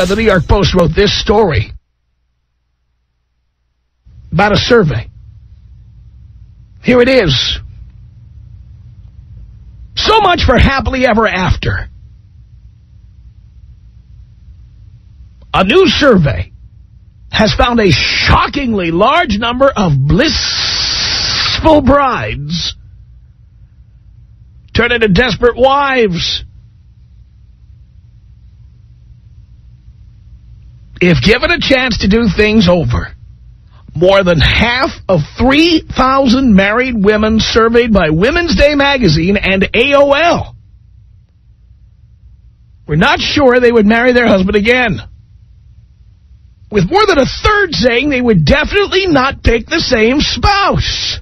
the New York Post wrote this story about a survey. Here it is. So much for happily ever after. A new survey has found a shockingly large number of blissful brides turn into desperate wives. If given a chance to do things over, more than half of 3,000 married women surveyed by Women's Day magazine and AOL were not sure they would marry their husband again, with more than a third saying they would definitely not pick the same spouse.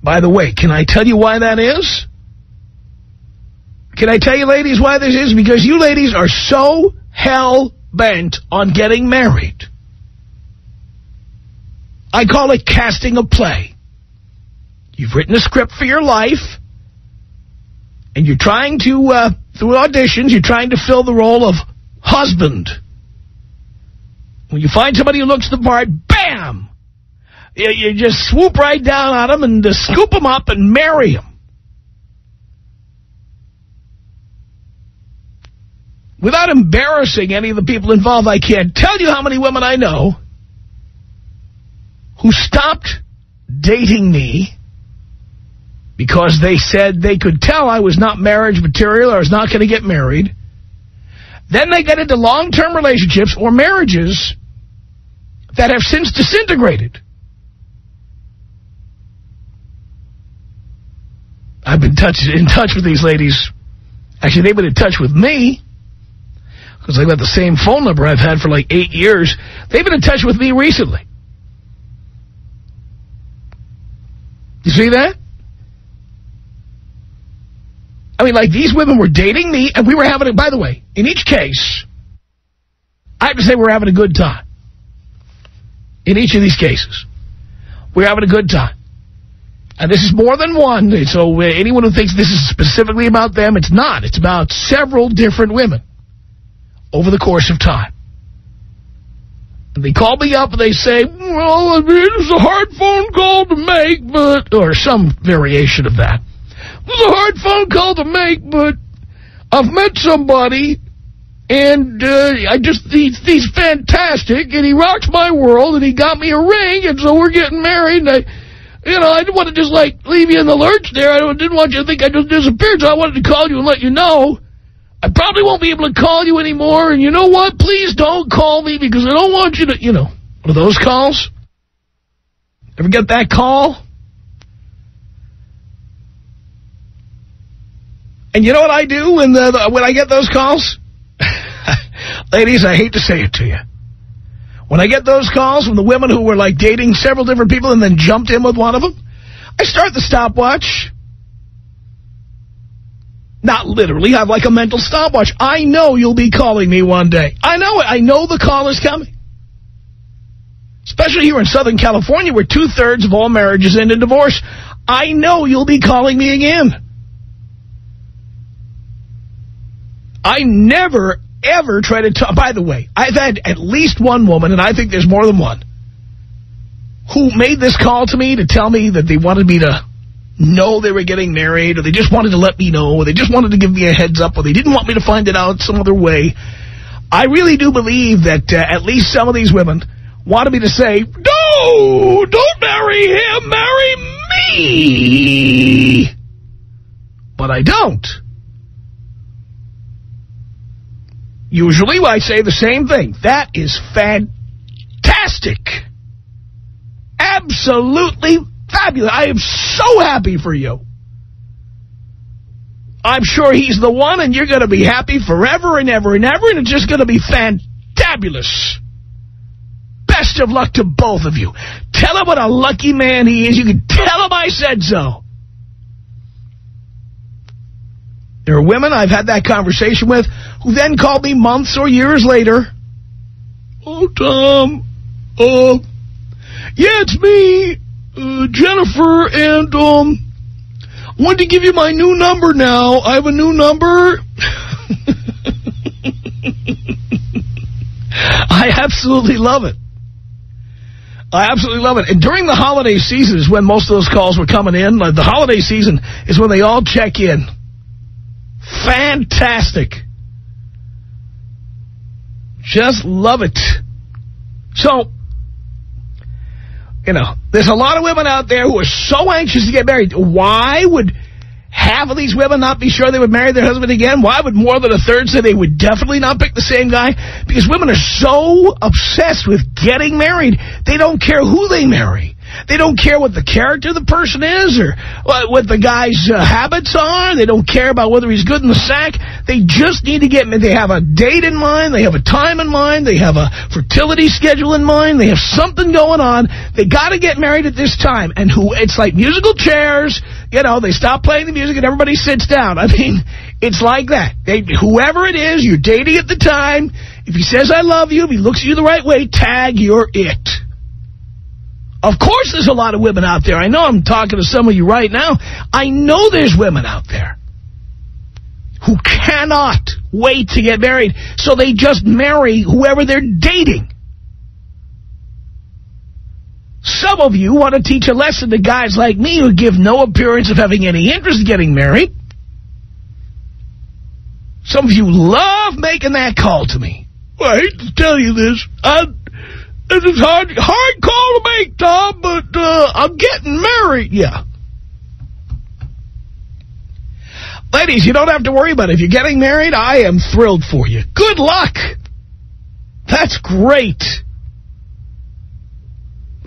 By the way, can I tell you why that is? Can I tell you, ladies, why this is? Because you ladies are so hell-bent on getting married. I call it casting a play. You've written a script for your life, and you're trying to, through auditions, you're trying to fill the role of husband. When you find somebody who looks the part, bam! You just swoop right down on them and scoop them up and marry them. Without embarrassing any of the people involved, I can't tell you how many women I know who stopped dating me because they said they could tell I was not marriage material or I was not going to get married. Then they get into long-term relationships or marriages that have since disintegrated. I've been in touch with these ladies. Actually, they've been in touch with me because they've got the same phone number I've had for like 8 years. They've been in touch with me recently. You see that? I mean, like, these women were dating me, and we were having by the way, in each case, I have to say we're having a good time. In each of these cases, we're having a good time. And this is more than one, so anyone who thinks this is specifically about them, it's not. It's about several different women over the course of time. And they call me up and they say, well, I mean, it's a hard phone call to make, but, or some variation of that. It was a hard phone call to make, but I've met somebody, and he's fantastic, and he rocks my world, and he got me a ring, and so we're getting married, and I didn't want to just, like, leave you in the lurch there. I didn't want you to think I just disappeared, so I wanted to call you and let you know. I probably won't be able to call you anymore, and you know what? Please don't call me, because I don't want you to, one of those calls. Ever get that call? And you know what I do when I get those calls? Ladies, I hate to say it to you. When I get those calls from the women who were like dating several different people and then jumped in with one of them, I start the stopwatch. Not literally, I have like a mental stopwatch. I know you'll be calling me one day. I know it. I know the call is coming. Especially here in Southern California where 2/3 of all marriages end in divorce. I know you'll be calling me again. I never, ever try to talk. By the way, I've had at least one woman, and I think there's more than one, who made this call to me to tell me that they wanted me to know they were getting married, or they just wanted to let me know, or they just wanted to give me a heads up, or they didn't want me to find it out some other way. I really do believe that at least some of these women wanted me to say, no, don't marry him, marry me. But I don't. Usually I say the same thing. That is fantastic. Absolutely fabulous. I am so happy for you. I'm sure he's the one, and you're going to be happy forever and ever and ever, and it's just going to be fantabulous. Best of luck to both of you. Tell him what a lucky man he is. You can tell him I said so. There are women I've had that conversation with who then called me months or years later. Oh, Tom, yeah, it's me, Jennifer, and I wanted to give you my new number now. I have a new number. I absolutely love it. I absolutely love it. And during the holiday season is when most of those calls were coming in. The holiday season is when they all check in. Fantastic. Just love it. So, you know, there's a lot of women out there who are so anxious to get married. Why would half of these women not be sure they would marry their husband again? Why would more than a third say they would definitely not pick the same guy? Because women are so obsessed with getting married, they don't care who they marry. They don't care what the character of the person is or what the guy's habits are. They don't care about whether he's good in the sack. They just need to get married. They have a date in mind. They have a time in mind. They have a fertility schedule in mind. They have something going on. They got to get married at this time. And it's like musical chairs. You know, they stop playing the music and everybody sits down. I mean, it's like that. Whoever it is, you're dating at the time. If he says, I love you, if he looks at you the right way, tag, you're it. Of course there's a lot of women out there. I know I'm talking to some of you right now. I know there's women out there who cannot wait to get married, so they just marry whoever they're dating. Some of you want to teach a lesson to guys like me who give no appearance of having any interest in getting married. Some of you love making that call to me. Well, I hate to tell you this. This is hard call to make, Tom, but I'm getting married. Yeah. Ladies, you don't have to worry about it. If you're getting married, I am thrilled for you. Good luck. That's great.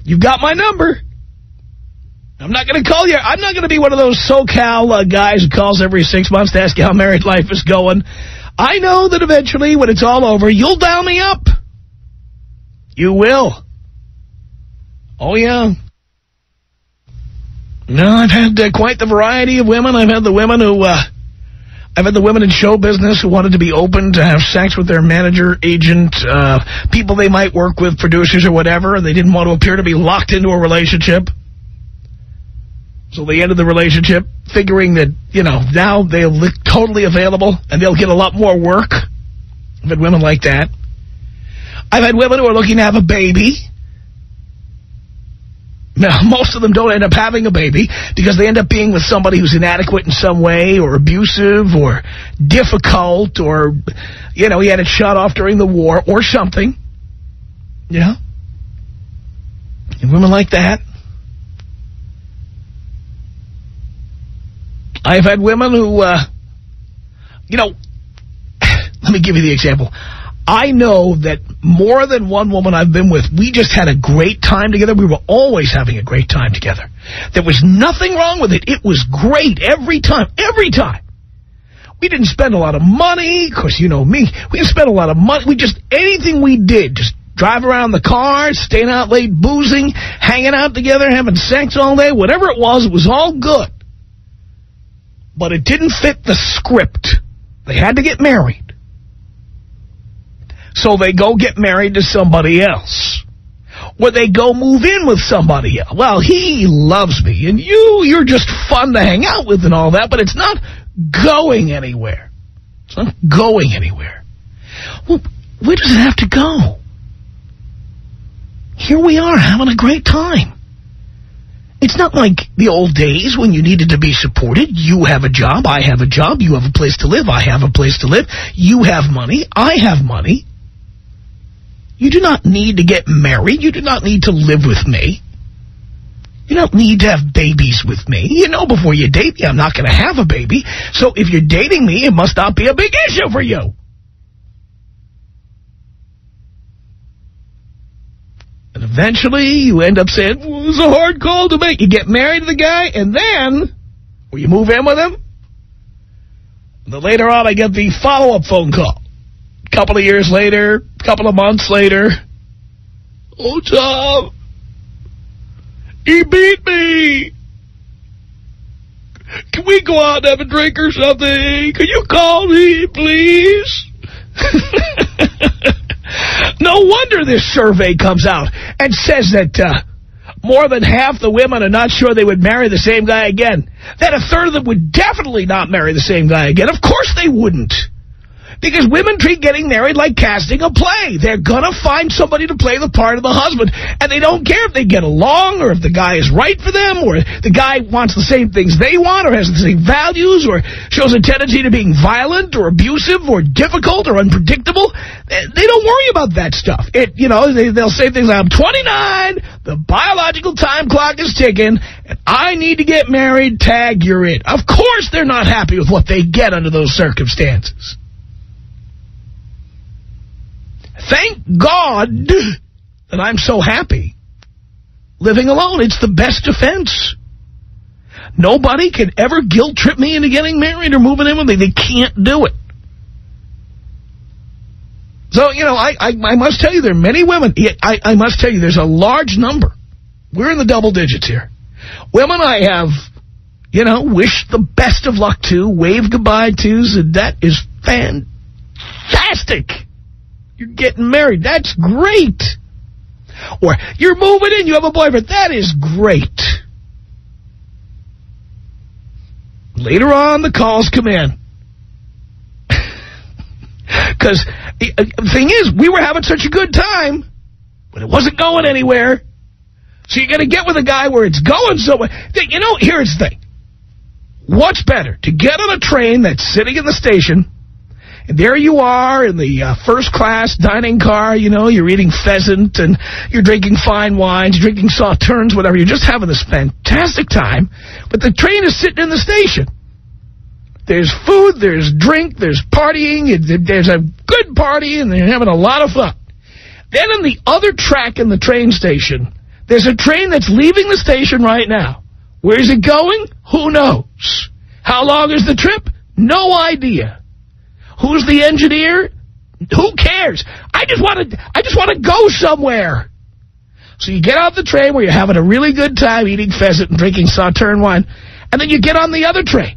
You've got my number. I'm not going to call you. I'm not going to be one of those SoCal guys who calls every 6 months to ask you how married life is going. I know that eventually, when it's all over, you'll dial me up. You will. Oh, yeah. No, I've had quite the variety of women. I've had the women who, I've had the women in show business who wanted to be open to have sex with their manager, agent, people they might work with, producers or whatever, and they didn't want to appear to be locked into a relationship. So they ended the relationship figuring that, you know, now they'll look totally available and they'll get a lot more work. I've had women like that. I've had women who are looking to have a baby. Now, most of them don't end up having a baby because they end up being with somebody who's inadequate in some way or abusive or difficult or, you know, he had it shot off during the war or something. Yeah. And women like that. I've had women who, you know, let me give you the example. I know that more than one woman I've been with, we just had a great time together. We were always having a great time together. There was nothing wrong with it. It was great every time. Every time. We didn't spend a lot of money. Of course, you know me. We didn't spend a lot of money. Anything we did, just drive around the car, staying out late, boozing, hanging out together, having sex all day, whatever it was all good. But it didn't fit the script. They had to get married. So they go get married to somebody else. Or they go move in with somebody else. Well, he loves me, and you're just fun to hang out with and all that, but it's not going anywhere. It's not going anywhere. Well, where does it have to go? Here we are having a great time. It's not like the old days when you needed to be supported. You have a job, I have a job. You have a place to live, I have a place to live. You have money, I have money. You do not need to get married. You do not need to live with me. You don't need to have babies with me. You know before you date me, I'm not going to have a baby. So if you're dating me, it must not be a big issue for you. And eventually, you end up saying, well, it was a hard call to make. You get married to the guy, and then, or you move in with him. And then later on, I get the follow-up phone call. A couple of years later, a couple of months later. Oh, Tom, he beat me. Can we go out and have a drink or something? Can you call me, please? No wonder this survey comes out and says that more than half the women are not sure they would marry the same guy again. That a third of them would definitely not marry the same guy again. Of course they wouldn't. Because women treat getting married like casting a play. They're going to find somebody to play the part of the husband. And they don't care if they get along or if the guy is right for them or the guy wants the same things they want or has the same values or shows a tendency to being violent or abusive or difficult or unpredictable. They don't worry about that stuff. They'll say things like, I'm 29, the biological time clock is ticking, and I need to get married, tag, you're it. Of course they're not happy with what they get under those circumstances. Thank God that I'm so happy living alone. It's the best defense. Nobody can ever guilt trip me into getting married or moving in with me. They can't do it. So, I must tell you, there are many women. I must tell you, there's a large number. We're in the double digits here. Women I have, wished the best of luck to, waved goodbye to, said, that is fantastic. You're getting married. That's great. Or, you're moving in, you have a boyfriend. That is great. Later on, the calls come in. Because the thing is, we were having such a good time, but it wasn't going anywhere. So you got to get with a guy where it's going somewhere. Here's the thing. What's better? To get on a train that's sitting in the station, and there you are in the first-class dining car, you're eating pheasant, and you're drinking fine wines, drinking sauternes, whatever. You're just having this fantastic time, but the train is sitting in the station. There's food, there's drink, there's partying, there's a good party, and they're having a lot of fun. Then on the other track in the train station, there's a train that's leaving the station right now. Where is it going? Who knows? How long is the trip? No idea. Who's the engineer? Who cares? I just want to go somewhere. So you get off the train where you're having a really good time eating pheasant and drinking sauterne wine, and then you get on the other train.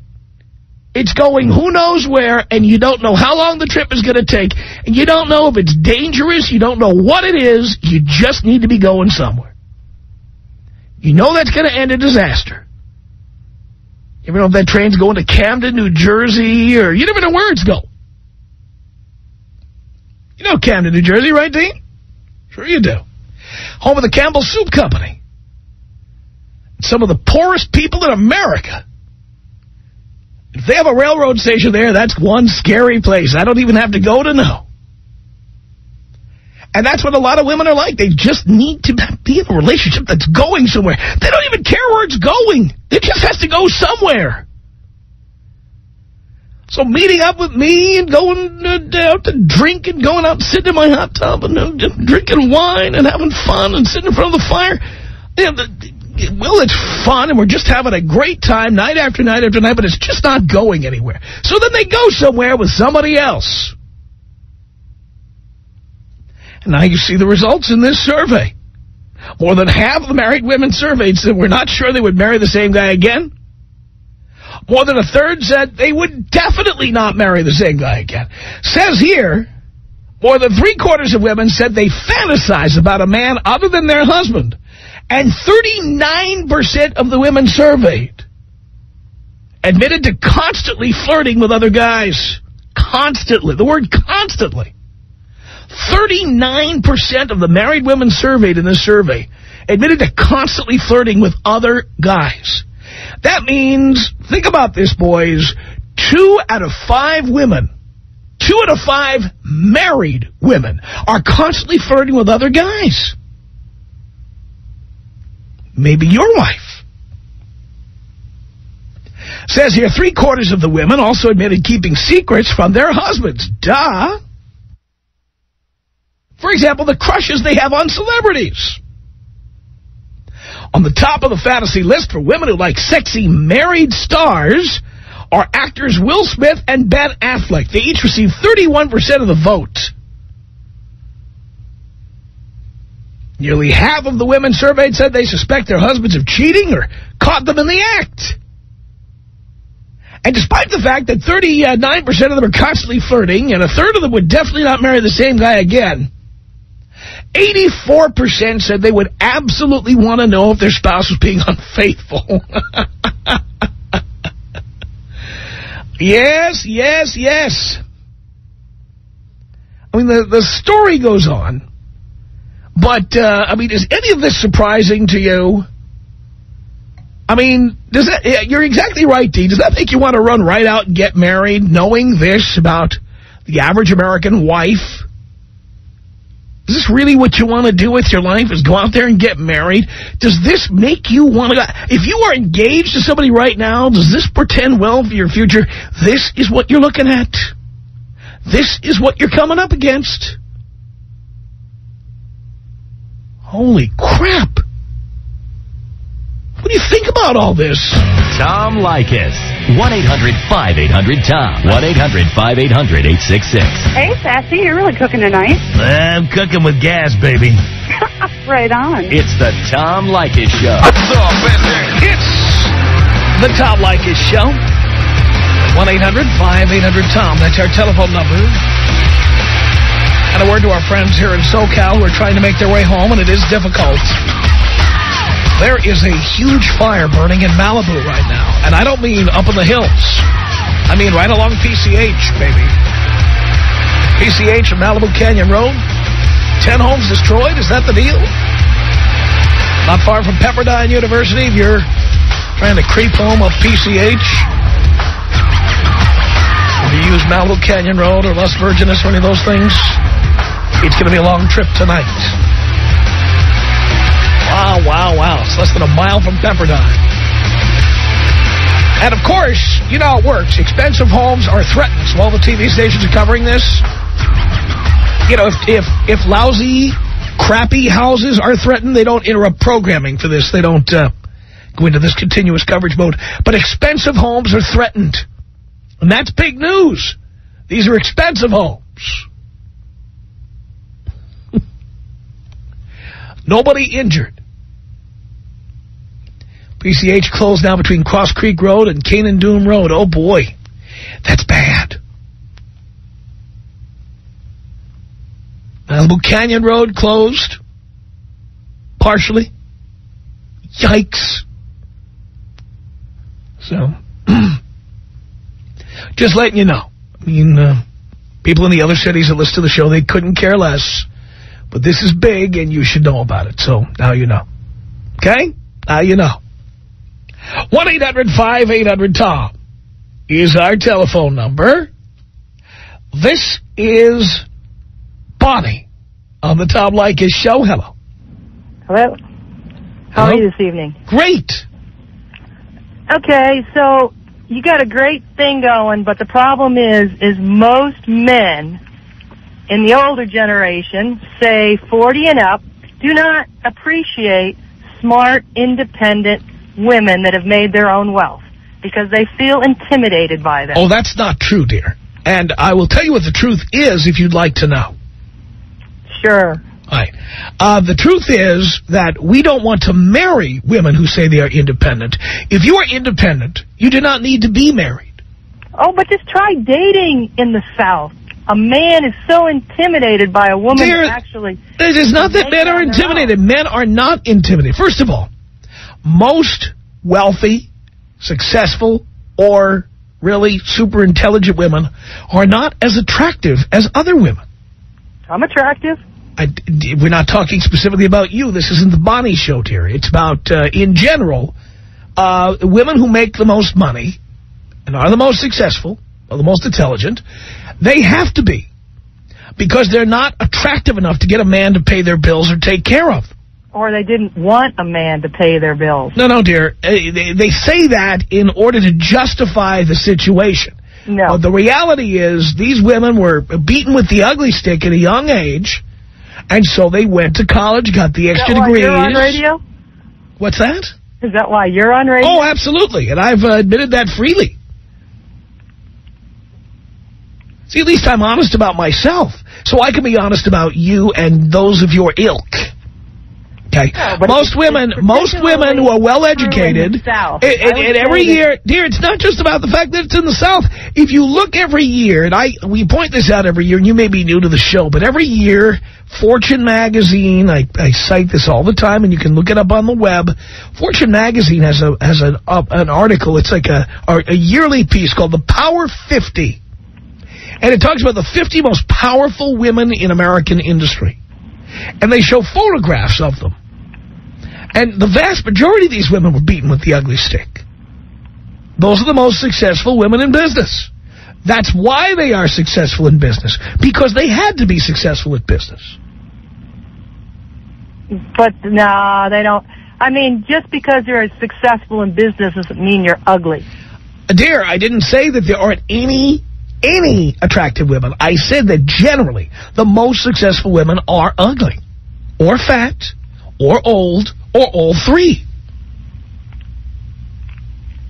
It's going who knows where, and you don't know how long the trip is going to take, and you don't know if it's dangerous, you don't know what it is, you just need to be going somewhere. You know that's going to end in disaster. You never know if that train's going to Camden, New Jersey, or you never know where it's going. You know Camden, New Jersey, right, Dean? Sure you do. Home of the Campbell Soup Company. Some of the poorest people in America. If they have a railroad station there, that's one scary place. I don't even have to go to know. And that's what a lot of women are like. They just need to be in a relationship that's going somewhere. They don't even care where it's going. It just has to go somewhere. So meeting up with me and going out to drink and going out and sitting in my hot tub and just drinking wine and having fun and sitting in front of the fire. Well, it's fun and we're just having a great time night after night after night, but it's just not going anywhere. So then they go somewhere with somebody else. And now you see the results in this survey. More than half of the married women surveyed said we're not sure they would marry the same guy again. More than a third said they would definitely not marry the same guy again. Says here, more than 3/4 of women said they fantasize about a man other than their husband. And 39% of the women surveyed admitted to constantly flirting with other guys. Constantly. The word constantly. 39% of the married women surveyed in this survey admitted to constantly flirting with other guys. That means, think about this, boys, 2 out of 5 women, 2 out of 5 married women are constantly flirting with other guys. Maybe your wife. Says here, 3/4 of the women also admitted keeping secrets from their husbands. Duh. For example, the crushes they have on celebrities. On the top of the fantasy list for women who like sexy married stars are actors Will Smith and Ben Affleck. They each received 31% of the vote. Nearly half of the women surveyed said they suspect their husbands of cheating or caught them in the act. And despite the fact that 39% of them are constantly flirting and a third of them would definitely not marry the same guy again, 84% said they would absolutely want to know if their spouse was being unfaithful. Yes, yes, yes. I mean, the story goes on. But, I mean, is any of this surprising to you? I mean, does that, you're exactly right, Dee. Does that make you want to run right out and get married, knowing this about the average American wife? Is this really what you want to do with your life, is go out there and get married? Does this make you want to go? If you are engaged to somebody right now, does this portend well for your future? This is what you're looking at. This is what you're coming up against. Holy crap. What do you think about all this? Tom Leykis. 1-800-5800-TOM. 1-800-5800-866. Hey, Sassy, you're really cooking tonight. I'm cooking with gas, baby. Right on. It's the Tom Leykis Show. It's the Tom Leykis Show. 1-800-5800-TOM. That's our telephone number. And a word to our friends here in SoCal who are trying to make their way home, and it is difficult. There is a huge fire burning in Malibu right now. And I don't mean up in the hills. I mean right along PCH, baby. PCH and Malibu Canyon Road. 10 homes destroyed. Is that the deal? Not far from Pepperdine University. If you're trying to creep home up PCH, if you use Malibu Canyon Road or Las Virgenes or any of those things, it's going to be a long trip tonight. Wow, wow, wow. It's less than a mile from Pepperdine. And, of course, you know how it works. Expensive homes are threatened. So all the TV stations are covering this. You know, if lousy, crappy houses are threatened, they don't interrupt programming for this. They don't go into this continuous coverage mode. But expensive homes are threatened. And that's big news. These are expensive homes. Nobody injured. PCH closed now between Cross Creek Road and Canaan Doom Road. Oh, boy. That's bad. Malibu Canyon Road closed. Partially. Yikes. So, just letting you know. I mean, people in the other cities that listen to the show, they couldn't care less. But this is big, and you should know about it. So, now you know. Okay? Now you know. 1-800-5800-TOM is our telephone number. This is Bonnie on the Tom Leykis Show. Hello. Hello. How are you this evening? Great. Okay, so you got a great thing going, but the problem is most men in the older generation, say 40 and up, do not appreciate smart, independent women that have made their own wealth because they feel intimidated by them. Oh, that's not true, dear. And I will tell you what the truth is if you'd like to know. Sure. All right. The truth is that we don't want to marry women who say they are independent. If you are independent, you do not need to be married. Oh, but just try dating in the South. A man is so intimidated by a woman that actually... It is not that men are intimidated. Men are not intimidated. First of all, most wealthy, successful, or really super intelligent women are not as attractive as other women. I'm attractive. We're not talking specifically about you. This isn't the Bonnie Show, dear. It's about, in general, women who make the most money and are the most successful or the most intelligent. They have to be, because they're not attractive enough to get a man to pay their bills or take care of. Or they didn't want a man to pay their bills. No, dear. They say that in order to justify the situation. No. But the reality is these women were beaten with the ugly stick at a young age, and so they went to college, got the extra degrees. Is that why you're on radio? What's that? Is that why you're on radio? Oh, absolutely. And I've admitted that freely. See, at least I'm honest about myself, so I can be honest about you and those of your ilk. Okay, most women who are well-educated, and every year, dear, it's not just about the fact that it's in the South. If you look every year, and we point this out every year, and you may be new to the show, but every year, Fortune magazine, I cite this all the time, and you can look it up on the web. Fortune magazine has an article. It's like a yearly piece called The Power 50. And it talks about the 50 most powerful women in American industry. And they show photographs of them. And the vast majority of these women were beaten with the ugly stick. Those are the most successful women in business. That's why they are successful in business. Because they had to be successful at business. But, no, they don't. I mean, just because you're successful in business doesn't mean you're ugly. Dear, I didn't say that there aren't any attractive women. I said that generally the most successful women are ugly, or fat, or old, or all three.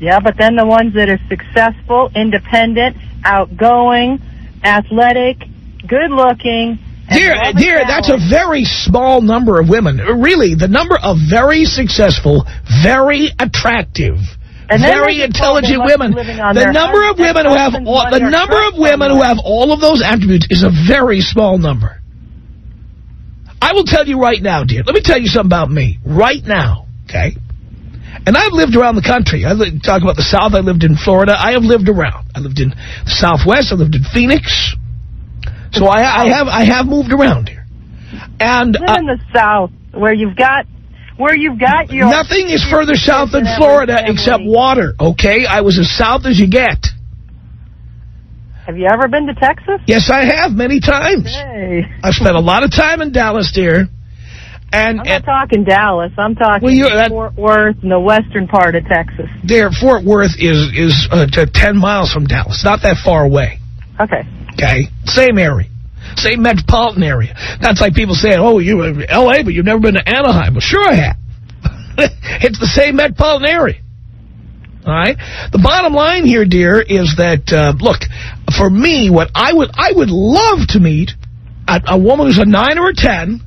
Yeah, but then the ones that are successful, independent, outgoing, athletic, good-looking... Dear, that's a very small number of women. Really, the number of very successful, very attractive, very intelligent women. The number of women who have all of those attributes is a very small number. I will tell you right now, dear. Let me tell you something about me right now, okay? And I've lived around the country. Talk about the South. I lived in Florida. I have lived around. I lived in the Southwest. I lived in Phoenix. So I have moved around here. And live in the South, where you've got your... Nothing is further south than Florida except water, okay? I was as south as you get. Have you ever been to Texas? Yes, I have, many times. Hey. I've spent a lot of time in Dallas, dear. I'm not talking Dallas. I'm talking Fort Worth and the western part of Texas. Dear, Fort Worth is 10 miles from Dallas. Not that far away. Okay. Okay? Same area. Same metropolitan area. That's like people saying, oh, you were in L.A., but you've never been to Anaheim. Well, sure I have. It's the same metropolitan area. All right? The bottom line here, dear, is that, look, for me, what I would love to meet a woman who's a 9 or a 10,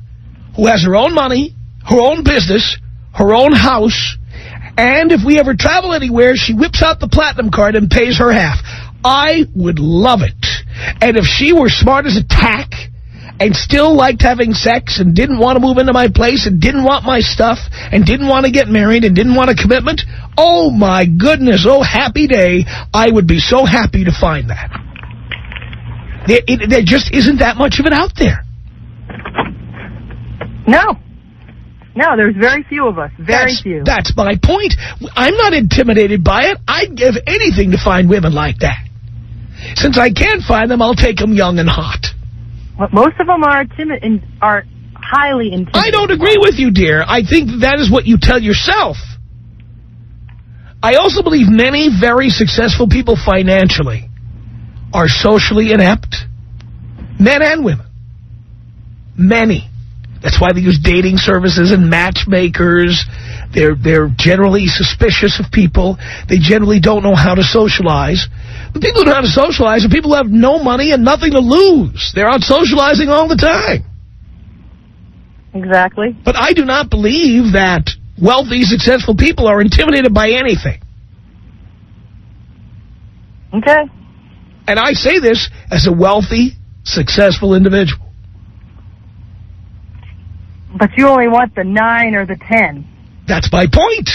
who has her own money, her own business, her own house, and if we ever travel anywhere, she whips out the platinum card and pays her half. I would love it. And if she were smart as a tack and still liked having sex and didn't want to move into my place and didn't want my stuff and didn't want to get married and didn't want a commitment, oh, my goodness, oh, happy day, I would be so happy to find that. There just isn't that much of it out there. No, there's very few of us. Very few. That's my point. I'm not intimidated by it. I'd give anything to find women like that. Since I can't find them, I'll take them young and hot. Well, most of them are highly intimidated. I don't agree with you, dear. I think that is what you tell yourself. I also believe many very successful people financially are socially inept. Men and women. Many. That's why they use dating services and matchmakers. They're generally suspicious of people. They generally don't know how to socialize. The people who know how to socialize are people who have no money and nothing to lose. They're out socializing all the time. Exactly. But I do not believe that wealthy, successful people are intimidated by anything. Okay. And I say this as a wealthy, successful individual. But you only want the 9 or the 10. That's my point.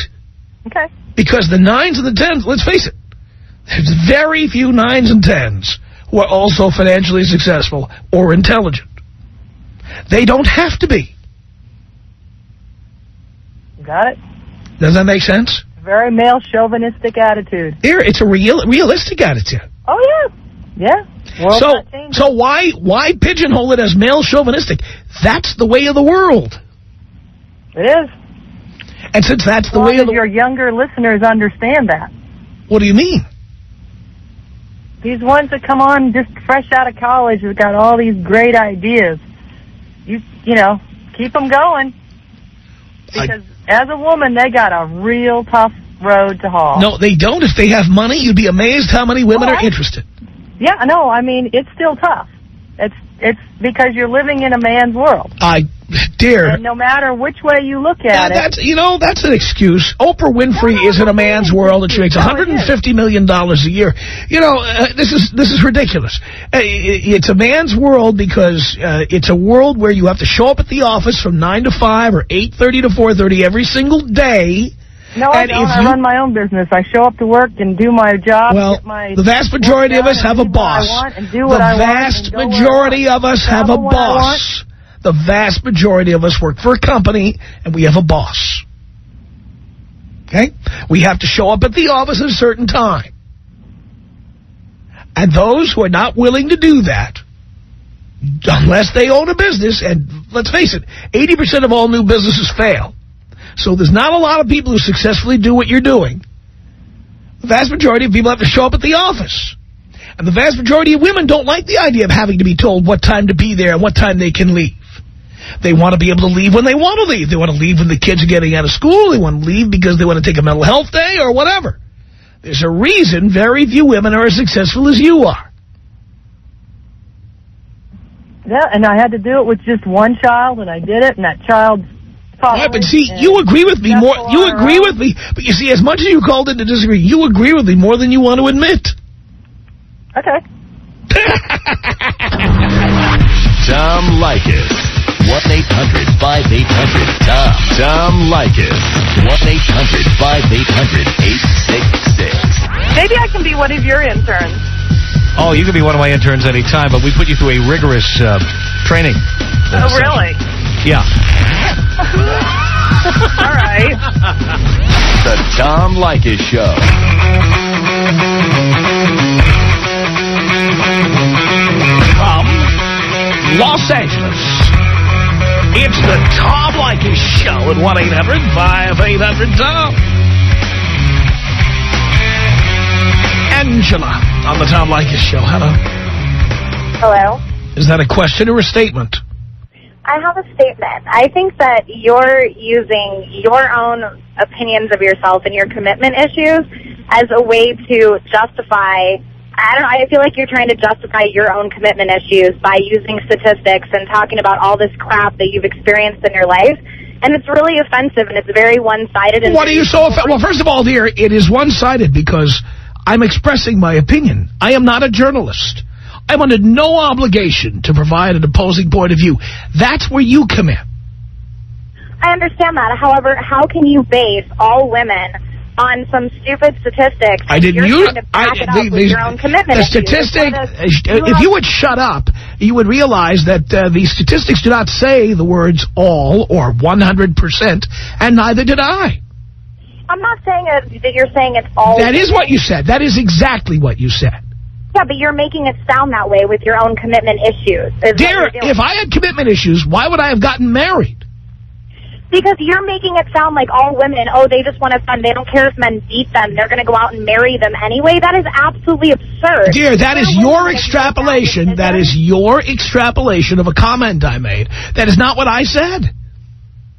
Okay. Because the 9s and the 10s, let's face it, there's very few 9s and 10s who are also financially successful or intelligent. They don't have to be. Got it? Does that make sense? Very male chauvinistic attitude. Here, it's a realistic attitude. Oh, yeah. Yeah. So why pigeonhole it as male chauvinistic? That's the way of the world. It is. And since that's the way of the... your younger listeners understand that. What do you mean? These ones that come on just fresh out of college have got all these great ideas. You know, keep them going. Because as a woman, they got a real tough road to haul. No, they don't. If they have money, you'd be amazed how many women are interested. Yeah, no, I mean, it's still tough. It's because you're living in a man's world. Dear. And no matter which way you look at it. That's an excuse. Oprah Winfrey is in a man's world and she makes $150 million a year. This is ridiculous. It's a man's world because it's a world where you have to show up at the office from 9 to 5 or 8:30 to 4:30 every single day. No, I don't. I run my own business. I show up to work and do my job. Well, the vast majority of us have a boss. The vast majority of us have a boss. The vast majority of us work for a company, and we have a boss. Okay? We have to show up at the office at a certain time. And those who are not willing to do that, unless they own a business, and let's face it, 80% of all new businesses fail. So there's not a lot of people who successfully do what you're doing. The vast majority of people have to show up at the office. And the vast majority of women don't like the idea of having to be told what time to be there and what time they can leave. They want to be able to leave when they want to leave. They want to leave when the kids are getting out of school. They want to leave because they want to take a mental health day or whatever. There's a reason very few women are as successful as you are. Yeah, and I had to do it with just one child, and I did it, and that child... Yeah, but see, you agree with me more. You agree with me, but you see, as much as you called in to disagree, you agree with me more than you want to admit. Okay. Tom Leykis. 1-800-5800-TOM. Tom Leykis. 1-800-5800-866. Maybe I can be one of your interns. Oh, you can be one of my interns anytime, but we put you through a rigorous training. Oh, really? Yeah. All right. The Tom Leykis Show. From Los Angeles, it's the Tom Leykis Show at 1-800-5800-TOM. Angela on the Tom Leykis Show. Hello. Hello. Is that a question or a statement? I have a statement. I think that you're using your own opinions of yourself and your commitment issues as a way to justify, I feel like you're trying to justify your own commitment issues by using statistics and talking about all this crap that you've experienced in your life. And it's really offensive, and it's very one-sided. What are you so offended? Well, first of all, dear, it is one-sided because I'm expressing my opinion. I am not a journalist. I'm under no obligation to provide an opposing point of view. That's where you come in. I understand that. However, how can you base all women on some stupid statistics? I didn't use your own commitment. The statistic. If you would shut up, you would realize that the statistics do not say the words all or 100%, and neither did I. I'm not saying that you're saying it's all. That is what you said. That is exactly what you said. Yeah, but you're making it sound that way with your own commitment issues. Dear, if I had commitment issues, why would I have gotten married? Because you're making it sound like all women, they just want to have fun. They don't care if men beat them. They're going to go out and marry them anyway. That is absolutely absurd. Dear, that is your extrapolation. That is your extrapolation of a comment I made. That is not what I said.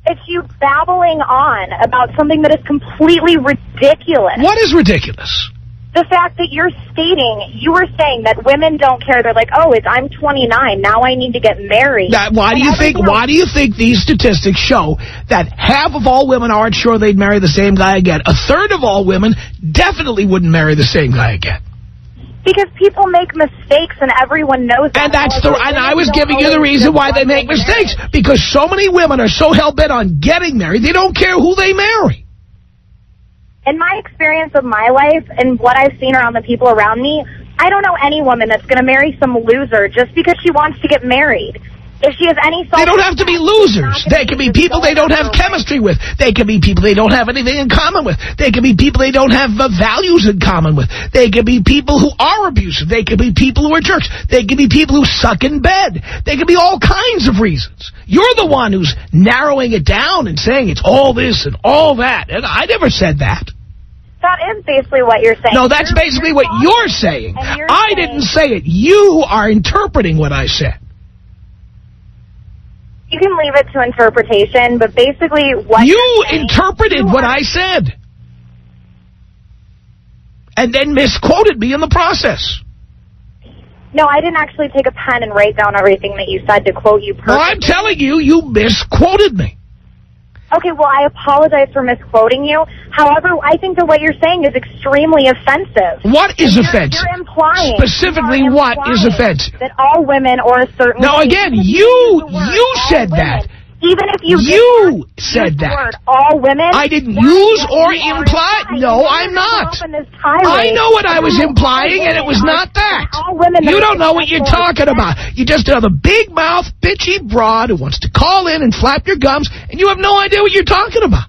It's you babbling on about something that is completely ridiculous. What is ridiculous? The fact that you were saying that women don't care. They're like, I'm 29. Now I need to get married. Why do you think these statistics show that half of all women aren't sure they'd marry the same guy again? A third of all women definitely wouldn't marry the same guy again. Because people make mistakes and everyone knows that. And I was giving you the reason why they make mistakes. Because so many women are so hell-bent on getting married, they don't care who they marry. In my experience of my life and what I've seen around the people around me, I don't know any woman that's going to marry some loser just because she wants to get married. If she has any They don't have to be losers. They can be people they don't have chemistry with. They can be people they don't have anything in common with. They can be people they don't have values in common with. They can be people who are abusive. They can be people who are jerks. They can be people who suck in bed. They can be all kinds of reasons. You're the one who's narrowing it down and saying it's all this and all that. And I never said that. That is basically what you're saying. No, that's basically what you're saying. I didn't say it. You are interpreting what I said. You can leave it to interpretation, but basically what you interpreted what I said. And then misquoted me in the process. No, I didn't actually take a pen and write down everything that you said to quote you perfectly. Well, I'm telling you, you misquoted me. Okay, well, I apologize for misquoting you. However, I think that what you're saying is extremely offensive. What is offensive? You're implying. Specifically, what is offensive? That all women or a certain... Now, again, you said that. Even if you said that. Word, all women. I didn't use or imply. No, I'm not. I know what I was implying, and it was not that. You don't know what you're talking about. You're just another big mouth, bitchy broad who wants to call in and flap your gums, and you have no idea what you're talking about.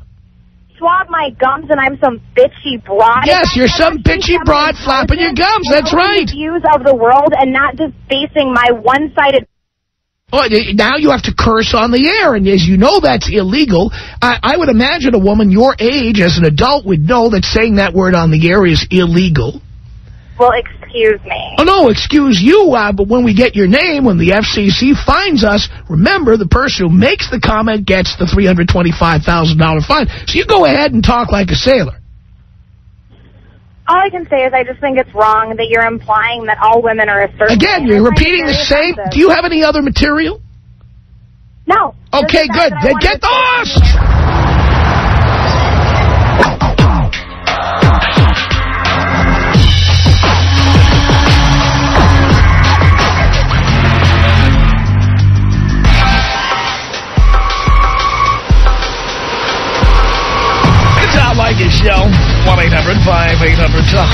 Swab my gums and I'm some bitchy broad. Yes, you're some bitchy broad flapping your gums. That's right. Views of the world and not just basing my one-sided. Well, now you have to curse on the air, and as you know, that's illegal. I would imagine a woman your age, as an adult, would know that saying that word on the air is illegal. Well, excuse me. Oh, no, excuse you, but when we get your name, when the FCC finds us, remember, the person who makes the comment gets the $325,000 fine. So you go ahead and talk like a sailor. All I can say is I just think it's wrong that you're implying that all women are a certain... Again, you're repeating the same... Do you have any other material? No. Okay, good. Then get lost! The Tom Leykis Show. 1-800-5800-TOM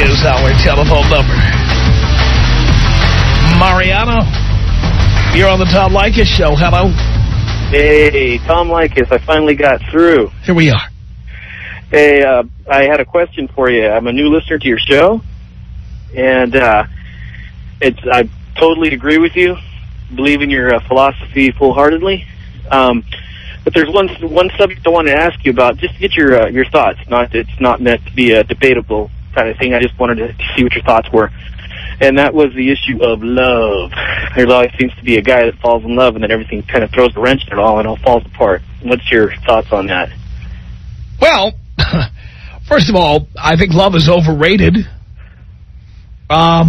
is our telephone number. Mariano, you're on the Tom Leykis Show. Hello. Hey, Tom Leykis. I finally got through. Here we are. Hey, I had a question for you. I'm a new listener to your show, and I totally agree with you. Believe in your philosophy full-heartedly. But there's one subject I wanted to ask you about, just to get your thoughts. It's not meant to be a debatable kind of thing. I just wanted to see what your thoughts were. And that was the issue of love. There always seems to be a guy that falls in love, and then everything kind of throws a wrench in it all, and it all falls apart. What's your thoughts on that? Well, first of all, I think love is overrated. I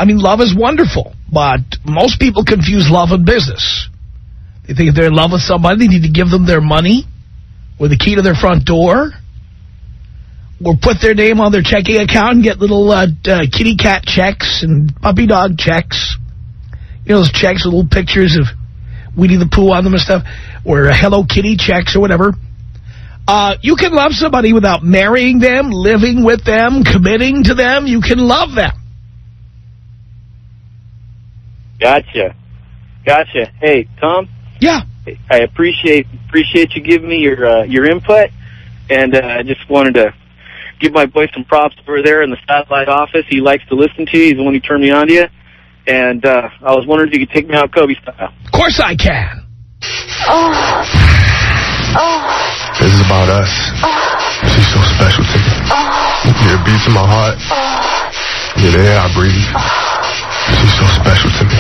mean, love is wonderful, but most people confuse love and business. They think if they're in love with somebody, they need to give them their money or the key to their front door or put their name on their checking account and get little kitty cat checks and puppy dog checks. You know, those checks with little pictures of Winnie the Pooh on them and stuff, or Hello Kitty checks or whatever. You can love somebody without marrying them, living with them, committing to them. You can love them. Gotcha. Hey, Tom? Yeah. I appreciate you giving me your input, and I just wanted to give my boy some props over there in the satellite office. He likes to listen to you. He's the one who turned me on to you. And I was wondering if you could take me out Kobe style. Of course I can. This is about us. She's so special to me. Yeah, it beats in my heart. Yeah, the air I breathe. She's so special to me.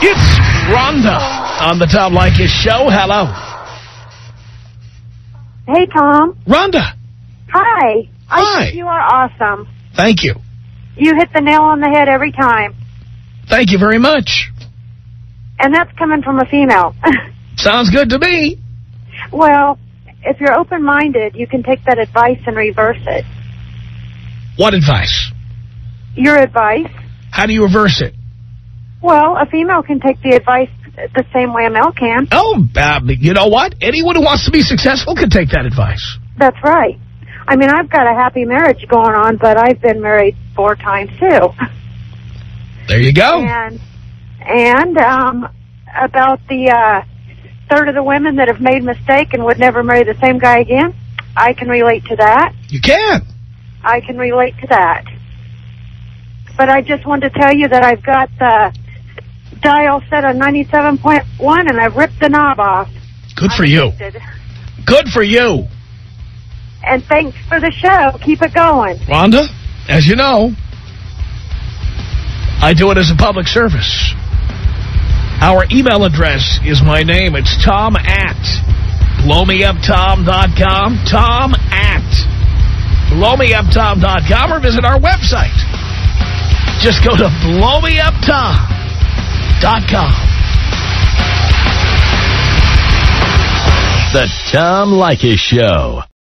It's Rhonda on the Tom Leykis Show. Hello. Hey, Tom. Rhonda. Hi. Hi. I think you are awesome. Thank you. You hit the nail on the head every time. Thank you very much. And that's coming from a female. Sounds good to me. Well, if you're open-minded, you can take that advice and reverse it. What advice? Your advice. How do you reverse it? Well, a female can take the advice the same way a male can. Oh, you know what? Anyone who wants to be successful can take that advice. That's right. I mean, I've got a happy marriage going on, but I've been married 4 times, too. There you go. And about the third of the women that have made a mistake and would never marry the same guy again, I can relate to that. You can. I can relate to that. But I just wanted to tell you that I've got the dial set on 97.1, and I've ripped the knob off. Good for you. Good for you. And thanks for the show. Keep it going. Rhonda, as you know, I do it as a public service. Our email address is my name. It's tom@blowmeuptom.com. tom@blowmeuptom.com, or visit our website. Just go to blowmeuptom.com. The Tom Leykis Show.